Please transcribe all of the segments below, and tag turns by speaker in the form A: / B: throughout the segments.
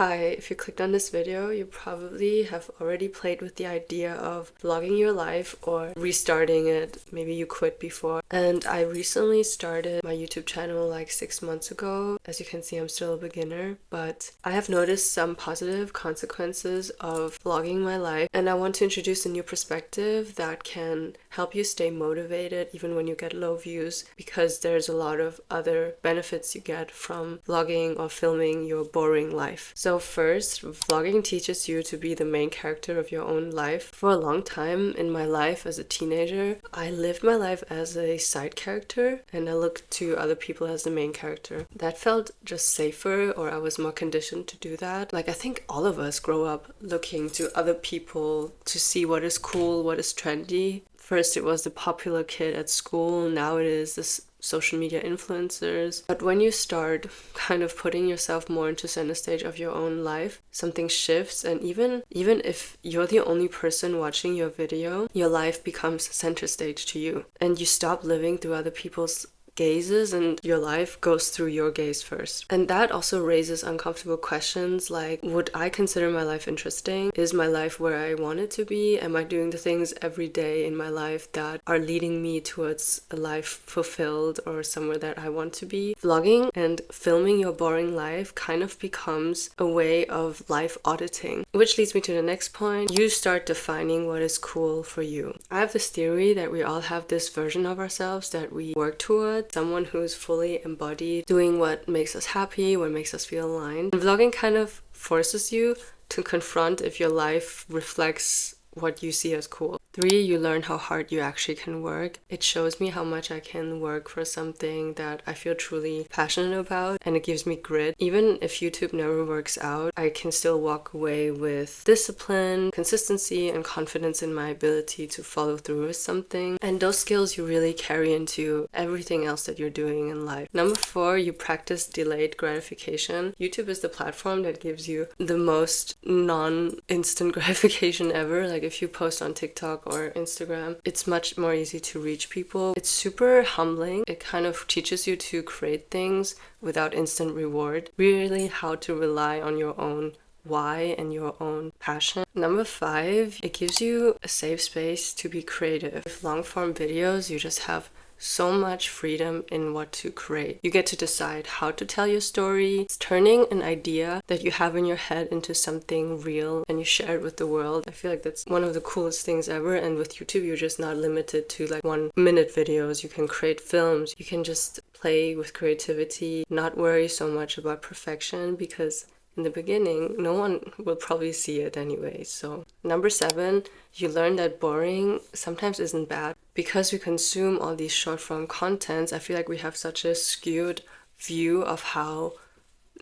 A: Hi, if you clicked on this video, you probably have already played with the idea of vlogging your life or restarting it. Maybe you quit before. And I recently started my YouTube channel like 6 months ago. As you can see, I'm still a beginner, but I have noticed some positive consequences of vlogging my life, and I want to introduce a new perspective that can help you stay motivated even when you get low views, because there's a lot of other benefits you get from vlogging or filming your boring life. So first, vlogging teaches you to be the main character of your own life. For a long time in my life as a teenager, I lived my life as a side character and I looked to other people as the main character. That felt just safer, or I was more conditioned to do that. Like, I think all of us grow up looking to other people to see what is cool, what is trendy. First it was the popular kid at school, now it is this social media influencers. But when you start kind of putting yourself more into center stage of your own life, something shifts, and even if you're the only person watching your video, your life becomes center stage to you, and you stop living through other people's gazes and your life goes through your gaze first. And that also raises uncomfortable questions like, would I consider my life interesting? Is my life where I want it to be? Am I doing the things every day in my life that are leading me towards a life fulfilled or somewhere that I want to be? Vlogging and filming your boring life kind of becomes a way of life auditing, which leads me to the next point. You start defining what is cool for you. I have this theory that we all have this version of ourselves that we work towards, someone who's fully embodied, doing what makes us happy, what makes us feel aligned. And vlogging kind of forces you to confront if your life reflects what you see as cool. 3, you learn how hard you actually can work. It shows me how much I can work for something that I feel truly passionate about, and it gives me grit. Even if YouTube never works out, I can still walk away with discipline, consistency, and confidence in my ability to follow through with something. And those skills you really carry into everything else that you're doing in life. Number 4, you practice delayed gratification. YouTube is the platform that gives you the most non-instant gratification ever. Like, if you post on TikTok or Instagram, it's much more easy to reach people. It's super humbling. It kind of teaches you to create things without instant reward. Really how to rely on your own why and your own passion. Number 5, it gives you a safe space to be creative. With long form videos, you just have so much freedom in what to create. You get to decide how to tell your story. It's turning an idea that you have in your head into something real and you share it with the world. I feel like that's one of the coolest things ever. And with YouTube, you're just not limited to like 1-minute videos. You can create films. You can just play with creativity, not worry so much about perfection, because in the beginning, no one will probably see it anyway. So number 7, you learn that boring sometimes isn't bad. Because we consume all these short form contents, I feel like we have such a skewed view of how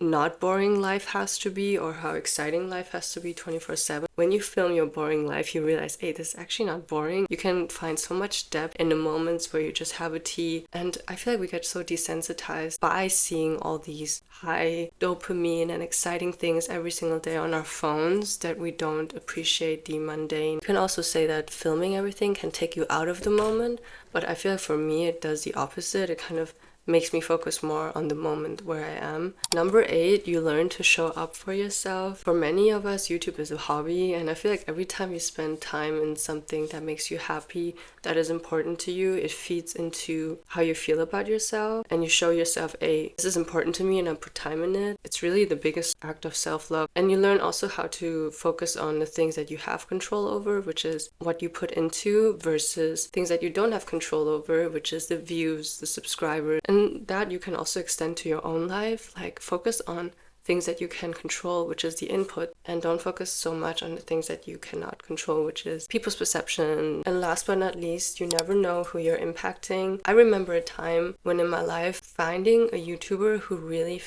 A: not boring life has to be or how exciting life has to be 24/7. When you film your boring life, you realize, hey, this is actually not boring. You can find so much depth in the moments where you just have a tea. And I feel like we get so desensitized by seeing all these high dopamine and exciting things every single day on our phones that we don't appreciate the mundane. You can also say that filming everything can take you out of the moment, but I feel like for me it does the opposite. It kind of makes me focus more on the moment where I am. Number 8, you learn to show up for yourself. For many of us, YouTube is a hobby, and I feel like every time you spend time in something that makes you happy, that is important to you, it feeds into how you feel about yourself, and you show yourself, hey, this is important to me and I put time in it. It's really the biggest act of self-love. And you learn also how to focus on the things that you have control over, which is what you put into, versus things that you don't have control over, which is the views, the subscribers. And that you can also extend to your own life. Like, focus on things that you can control, which is the input, and don't focus so much on the things that you cannot control, which is people's perception. And last but not least, you never know who you're impacting. I remember a time when in my life, finding a YouTuber who really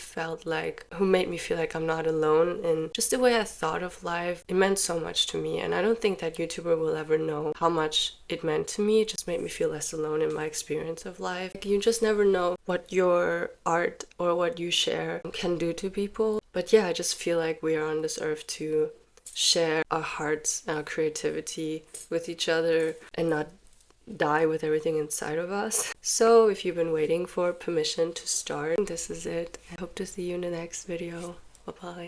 A: who made me feel like I'm not alone in just the way I thought of life, it meant so much to me. And I don't think that YouTuber will ever know how much it meant to me. It just made me feel less alone in my experience of life. Like, you just never know what your art or what you share can do to people. But yeah, I just feel like we are on this earth to share our hearts and our creativity with each other and not die with everything inside of us. So if you've been waiting for permission to start, this is it. I hope to see you in the next video. Bye bye.